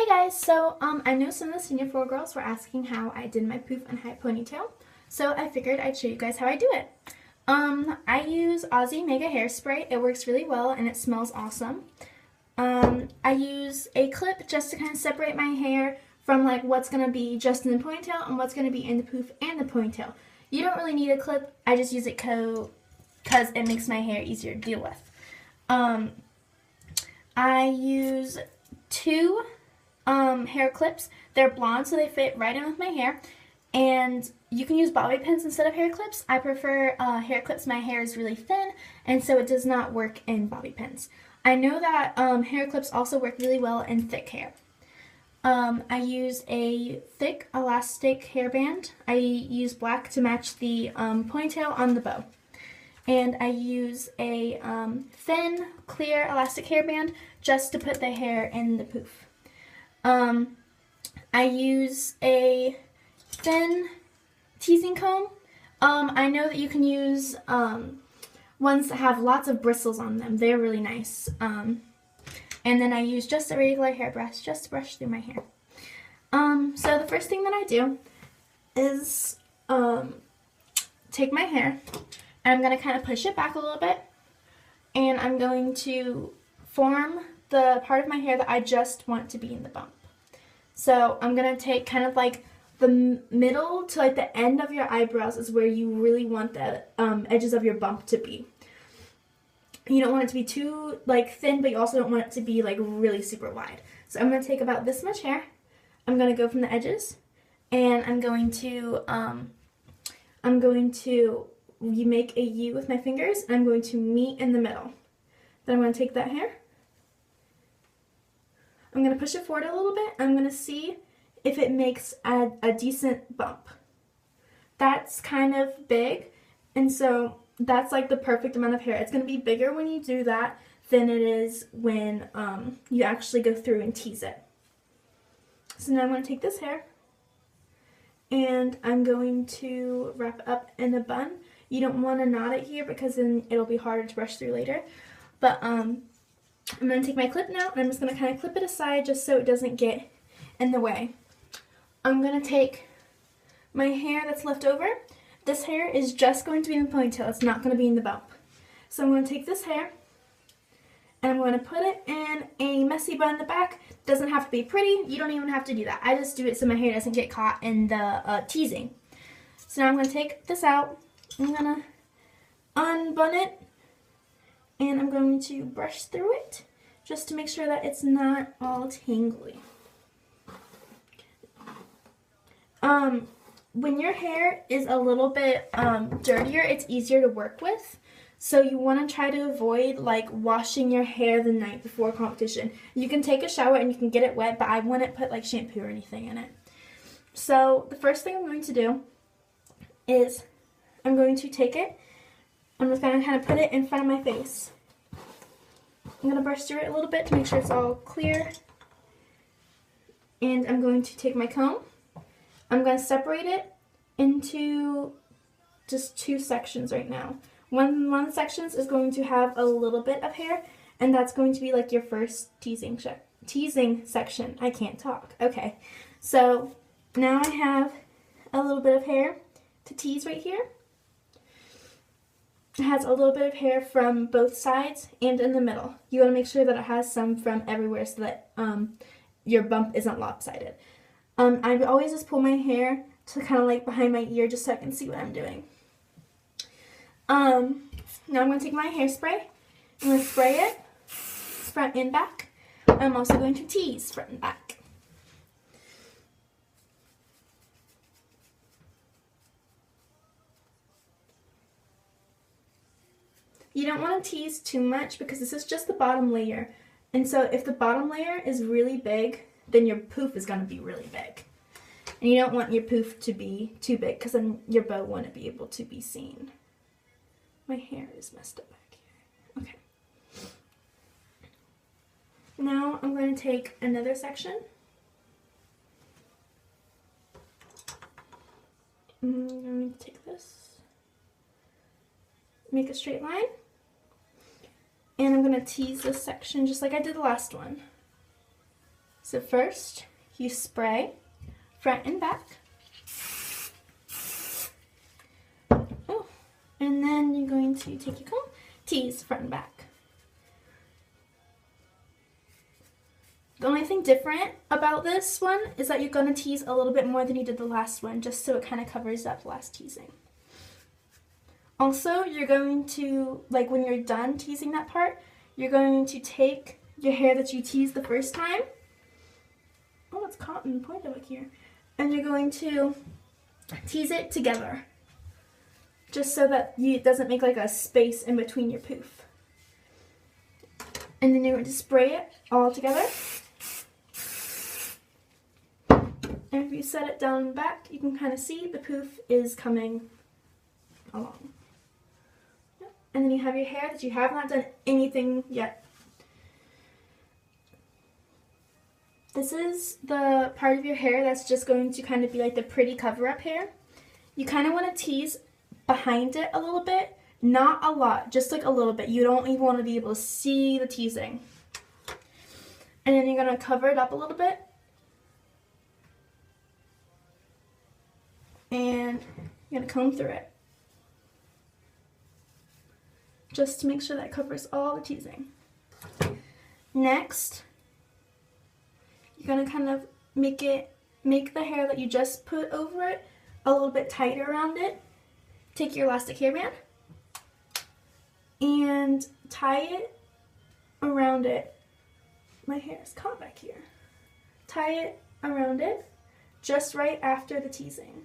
Hey guys, so I know some of the senior 4 girls were asking how I did my poof and high ponytail, so I figured I'd show you guys how I do it. I use Aussie Mega Hairspray. It works really well and it smells awesome. I use a clip just to kind of separate my hair from like what's going to be just in the ponytail and what's going to be in the poof and the ponytail. You don't really need a clip, I just use it because it makes my hair easier to deal with. I use 2 hair clips. They're blonde, so they fit right in with my hair. And you can use bobby pins instead of hair clips. I prefer hair clips. My hair is really thin, and so it does not work in bobby pins. I know that hair clips also work really well in thick hair. I use a thick elastic hairband. I use black to match the ponytail on the bow. And I use a thin, clear elastic hairband just to put the hair in the poof. I use a thin teasing comb. I know that you can use ones that have lots of bristles on them. They're really nice. And then I use just a regular hairbrush just to brush through my hair. So the first thing that I do is take my hair and I'm going to kind of push it back a little bit, and I'm going to form the part of my hair that I just want to be in the bump. So I'm going to take kind of like the middle to like the end of your eyebrows is where you really want the edges of your bump to be. You don't want it to be too like thin, but you also don't want it to be like really super wide. So I'm going to take about this much hair. I'm going to go from the edges, and I'm going to you make a U with my fingers, and I'm going to meet in the middle. Then I'm going to take that hair. I'm going to push it forward a little bit. I'm going to see if it makes a decent bump. That's kind of big, and so that's like the perfect amount of hair. It's going to be bigger when you do that than it is when you actually go through and tease it. So now I'm going to take this hair, and I'm going to wrap it up in a bun. You don't want to knot it here because then it'll be harder to brush through later. But I'm going to take my clip now, and I'm just going to kind of clip it aside just so it doesn't get in the way. I'm going to take my hair that's left over. This hair is just going to be in the ponytail. It's not going to be in the bump. So I'm going to take this hair, and I'm going to put it in a messy bun in the back. It doesn't have to be pretty. You don't even have to do that. I just do it so my hair doesn't get caught in the teasing. So now I'm going to take this out. I'm going to unbun it, and I'm going to brush through it just to make sure that it's not all tangly. When your hair is a little bit dirtier, it's easier to work with. So you want to try to avoid like washing your hair the night before competition. You can take a shower and you can get it wet, but I wouldn't put like shampoo or anything in it. So the first thing I'm going to do is I'm going to take it. I'm just going to kind of put it in front of my face. I'm going to brush through it a little bit to make sure it's all clear. And I'm going to take my comb. I'm going to separate it into just 2 sections right now. One section is going to have a little bit of hair, and that's going to be like your first teasing section. I can't talk. Okay, so now I have a little bit of hair to tease right here. It has a little bit of hair from both sides and in the middle. You want to make sure that it has some from everywhere so that your bump isn't lopsided. I always just pull my hair to kind of like behind my ear just so I can see what I'm doing. Now I'm going to take my hairspray. I'm going to spray it front and back. I'm also going to tease front and back. You don't want to tease too much because this is just the bottom layer. And so if the bottom layer is really big, then your poof is going to be really big. And you don't want your poof to be too big because then your bow wouldn't be able to be seen. My hair is messed up back here. Okay. Now I'm going to take another section. I'm going to take this, make a straight line, and I'm going to tease this section just like I did the last one. So first, you spray front and back. Oh, and then you're going to take your comb, tease front and back. The only thing different about this one is that you're going to tease a little bit more than you did the last one, just so it kind of covers up the last teasing. Also, you're going to, like when you're done teasing that part, you're going to take your hair that you teased the first time. Oh, it's caught in the point back here. And you're going to tease it together, just so that it doesn't make like a space in between your poof. And then you're going to spray it all together. And if you set it down back, you can kind of see the poof is coming along. And then you have your hair that you have not done anything yet. This is the part of your hair that's just going to kind of be like the pretty cover-up hair. You kind of want to tease behind it a little bit, not a lot, just like a little bit. You don't even want to be able to see the teasing. And then you're going to cover it up a little bit. And you're going to comb through it, just to make sure that covers all the teasing. Next, you're going to kind of make the hair that you just put over it a little bit tighter around it. Take your elastic hairband and tie it around it. My hair is caught back here. Tie it around it just right after the teasing.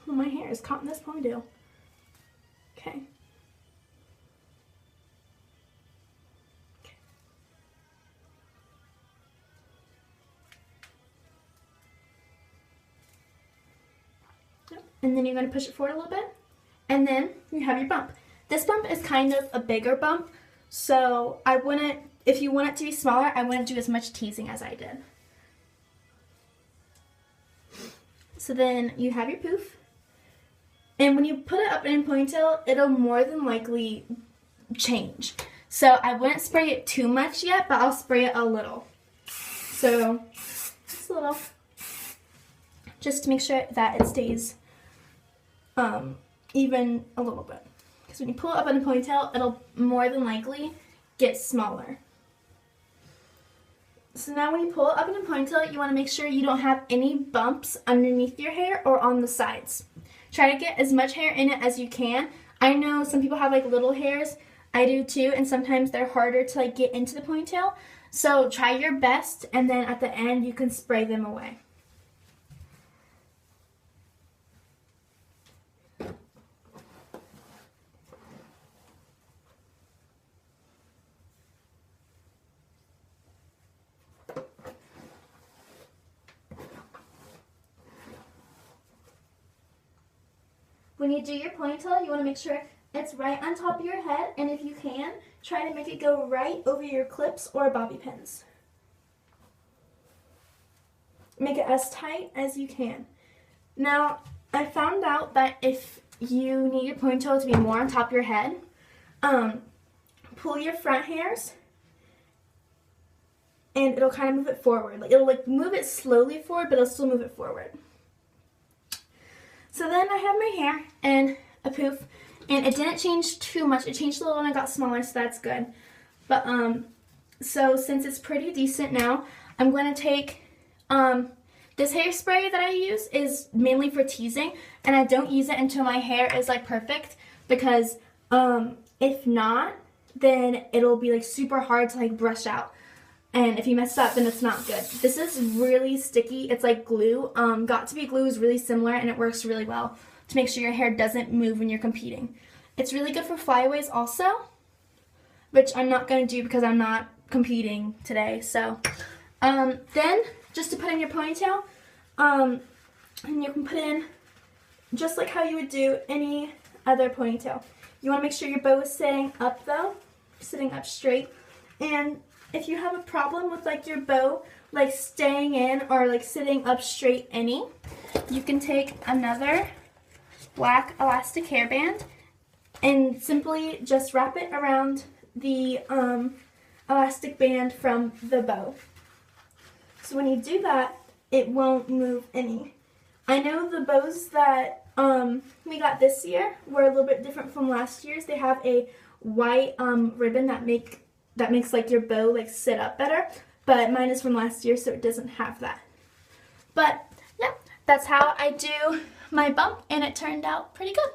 Oh, my hair is caught in this ponytail. Okay. And then you're going to push it forward a little bit, and then you have your bump. This bump is kind of a bigger bump, so I wouldn't, if you want it to be smaller, I wouldn't do as much teasing as I did. So then you have your poof, and when you put it up in a ponytail, it'll more than likely change. So I wouldn't spray it too much yet, but I'll spray it a little. So just a little, just to make sure that it stays even a little bit. Because when you pull it up in a ponytail, it'll more than likely get smaller. So now when you pull it up in a ponytail, you want to make sure you don't have any bumps underneath your hair or on the sides. Try to get as much hair in it as you can. I know some people have like little hairs. I do too, and sometimes they're harder to like get into the ponytail. So try your best, and then at the end you can spray them away. When you do your ponytail, you want to make sure it's right on top of your head, and if you can, try to make it go right over your clips or bobby pins. Make it as tight as you can. Now, I found out that if you need your ponytail to be more on top of your head, pull your front hairs, and it'll kind of move it forward. Like, it'll like move it slowly forward, but it'll still move it forward. So then I have my hair and a poof, and it didn't change too much. It changed a little and it got smaller, so that's good. But so since it's pretty decent now, I'm going to take this hairspray that I use is mainly for teasing, and I don't use it until my hair is like perfect, because if not, then it'll be like super hard to like brush out. And if you mess up, then it's not good. This is really sticky. It's like glue. Got to Be glue is really similar, and it works really well to make sure your hair doesn't move when you're competing. It's really good for flyaways also, which I'm not going to do because I'm not competing today. So then, just to put in your ponytail, and you can put in just like how you would do any other ponytail. You want to make sure your bow is sitting up though, sitting up straight. And if you have a problem with like your bow like staying in or like sitting up straight any, you can take another black elastic hairband and simply just wrap it around the elastic band from the bow. So when you do that, it won't move any. I know the bows that we got this year were a little bit different from last year's. They have a white ribbon that makes like your bow like sit up better, but mine is from last year, so it doesn't have that. But yeah, that's how I do my bump, and it turned out pretty good.